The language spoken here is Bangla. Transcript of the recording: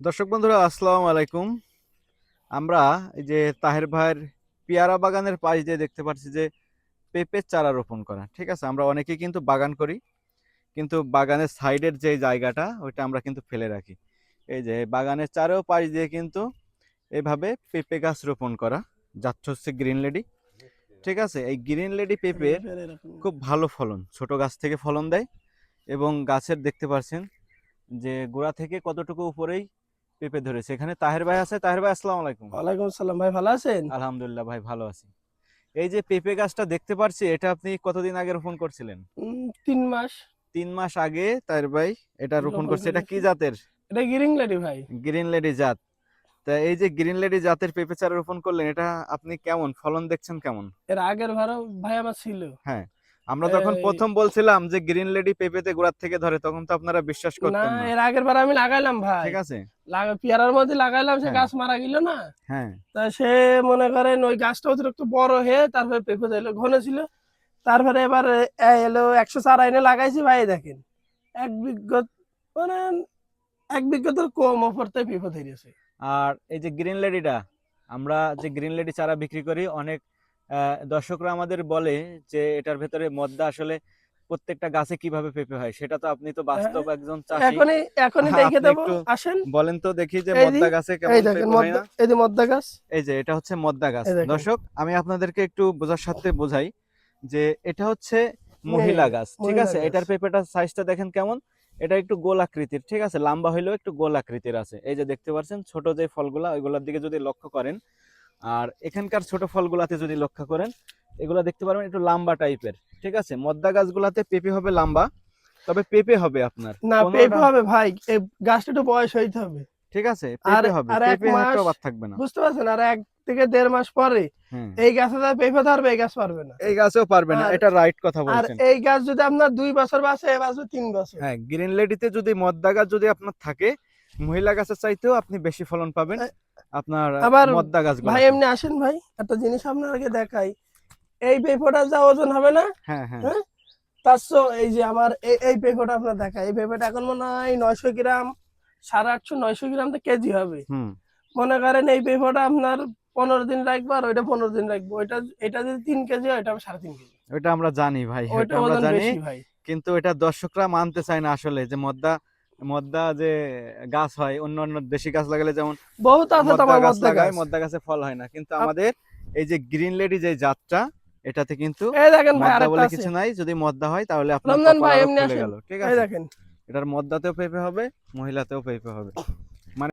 দর্শক বন্ধুরা আসসালামু আলাইকুম। আমরা এই যে তাহের ভাইয়ের পেয়ারা বাগানের পাশ দিয়ে দেখতে পাচ্ছি যে পেঁপের চারা রোপণ করা। ঠিক আছে, আমরা অনেকেই কিন্তু বাগান করি, কিন্তু বাগানের সাইডের যে জায়গাটা ওইটা আমরা কিন্তু ফেলে রাখি। এই যে বাগানের চারেও পাশ দিয়ে কিন্তু এইভাবে পেঁপে গাছ রোপণ করা যাচ্ছে, হচ্ছে গ্রিন লেডি। ঠিক আছে, এই গ্রিন লেডি পেঁপের খুব ভালো ফলন, ছোট গাছ থেকে ফলন দেয় এবং গাছের দেখতে পাচ্ছেন যে গোড়া থেকে কতটুকু উপরেই পেঁপে ধরেছে। এখানে তাহের ভাই আছে। তাহের ভাই আসসালামু আলাইকুম। ওয়ালাইকুম আসসালাম ভাই, ভালো আছেন? আলহামদুলিল্লাহ ভাই, ভালো আছি। এই যে পেঁপে গাছটা দেখতে পাচ্ছি, এটা আপনি কতদিন আগে রোপণ করছিলেন? 3 মাস 3 মাস আগে তাহের ভাই এটা রোপণ রোপণ করছে। এটা কি করেছি। জাতের? এটা গিরিং লেডি ভাই। গ্রিন লেডি জাত। তা এই যে গ্রিন লেডি জাতের পেঁপে চারা রোপণ করলেন, এটা আপনি কেমন ফলন দেখছেন কেমন? এর আগের ভাড়া ভাই আমার ছিল। হ্যাঁ, আমরা যখন এই, প্রথম বলছিলাম যে গ্রিন লেডি পেঁপেতে গোড়ার থেকে ধরে, তখন তো আপনারা বিশ্বাস না, করতেন না। এর আগের বার আমি লাগাইলাম ভাই। ঠিক আছে। পেয়ারার মধ্যে লাগাইলাম, সে হ্যাঁ গাছ মারা গেল না। হ্যাঁ। তা সে মনে করেন ওই গাছটা অতিরিক্ত বড় হয়ে তারপরে পেঁপে দিল, ঘন ছিল। তারপরে এবার এলো 100 চারা এনে লাগাইছি ভাই, দেখেন 1 বিঘা, মানে 1 বিঘা তো কম অপরতে পেঁপে ধরেছে। আর এই যে গ্রিন লেডিটা, আমরা যে গ্রিন লেডি চারা বিক্রি করি, অনেক দর্শকরা আমাদের বলে যে এটার ভেতরে মদ্দা আসলে প্রত্যেকটা গাছে কিভাবে পেঁপে হয়, সেটা তো আপনি তো হ্যাঁ, বাস্তব একজন চাষী। এখনই এখনই দেখে আপনি দেবো, একটু আসেন। বলেন তো দেখি যে এই যে, মদ্দা গাছে এই কেমন দেখেন পেঁপে হয় মদ্দা, না। এই যে মদ্দা গাছ, এই যে এটা হচ্ছে মদ্দা গাছ। এই দেখেন। দর্শক, আমি আপনাদেরকে একটু বোঝার সাথে বোঝাই যে এটা হচ্ছে এই মহিলা গাছ। ঠিক মহিলা আছে, গাছ। এটার পেঁপেটার সাইজটা দেখেন কেমন। এটা একটু গোল আকৃতির, ঠিক আছে, লম্বা হইলেও একটু গোল আকৃতির আছে। এই যে দেখতে পাচ্ছেন ছোট যে ফলগুলা, ওইগুলোর দিকে যদি লক্ষ্য করেন, আর এখানকার ছোট ফলগুলাতে যদি লক্ষ্য করেন, এগুলা দেখতে পারবেন একটু লম্বা টাইপের। ঠিক আছে, মদ্দা গাছগুলাতে পেঁপে হবে লম্বা, তবে পেঁপে হবে আপনার না, পেঁপে 15টা। হবে ভাই, এই গাছটা একটু বয়স হইতে হবে। ঠিক আছে, আর পেঁপে হবে, আর এক পেঁপে একটা মাস, অবাদ থাকবে না। বুঝতে পারছেন, আর 1 থেকে 1.5 মাস পরে হ্যাঁ, এই গাছে যা পেঁপে ধরবে, এই গাছ পারবে না। এই গাছেও পারবে না, আর এটা রাইট কথা আর বলছেন। এই গাছ যদি আপনার 2 বছর বাঁচে, এ বাঁচবে 3 বছর। হ্যাঁ, গ্রিন লেডিতে যদি মদ্দা গাছ যদি আপনার থাকে, মহিলা গাছের চাইতেও আপনি বেশি ফলন পাবেন এ- আপনার আবার মদ্দা ভাই গাছগুলাতে। এমনি আসেন ভাই, একটা জিনিস আপনাকে দেখাই। এই পেঁপেটা যা ওজন হবে না, হ্যাঁ হ্যাঁ। হ্যাঁ, এই যে আমার এই পেঁপেটা আপনার দেখাই, এই পেঁপেটা এখন মনে হয় 900 গ্রাম, 850-900 গ্রাম তো কেজি হবে। হুম। মনে করেন এই পেঁপেটা আপনার 15 দিন রাখবো, আর ওইটা 15 দিন রাখবো। এটা যদি 3 কেজি হয়, এটা 3.5 কেজি। ওইটা আমরা জানি ভাই, ওইটা ওইটা আমরা ওজন জানি। বেশি ভাই। কিন্তু এটা দর্শকরা মানতে চায় না আসলে, যে মদ্দা মদ্দা যে গাছ হয়, অন্য অন্য দেশি গাছ লাগালে যেমন বহুত আছে তো মদ্দা আমার গাছ মধ্যে লাগায়, গাছ। মদ্দা গাছে ফল হয় না, কিন্তু আমাদের এই যে গ্রিন লেডি যে জাতটা, এটাতে কিন্তু এই দেখেন ভাই, মদ্দা আরেকটা বলে আছে। কিছু নাই। যদি মদ্দা হয় তাহলে আপনার রমজান কপাল ভাই আরো এমনি খুলে আসেন, গেল। ঠিক এই আছে, দেখেন। এটার মদ্দাতেও পেঁপে হবে, মহিলাতেও পেঁপে হবে।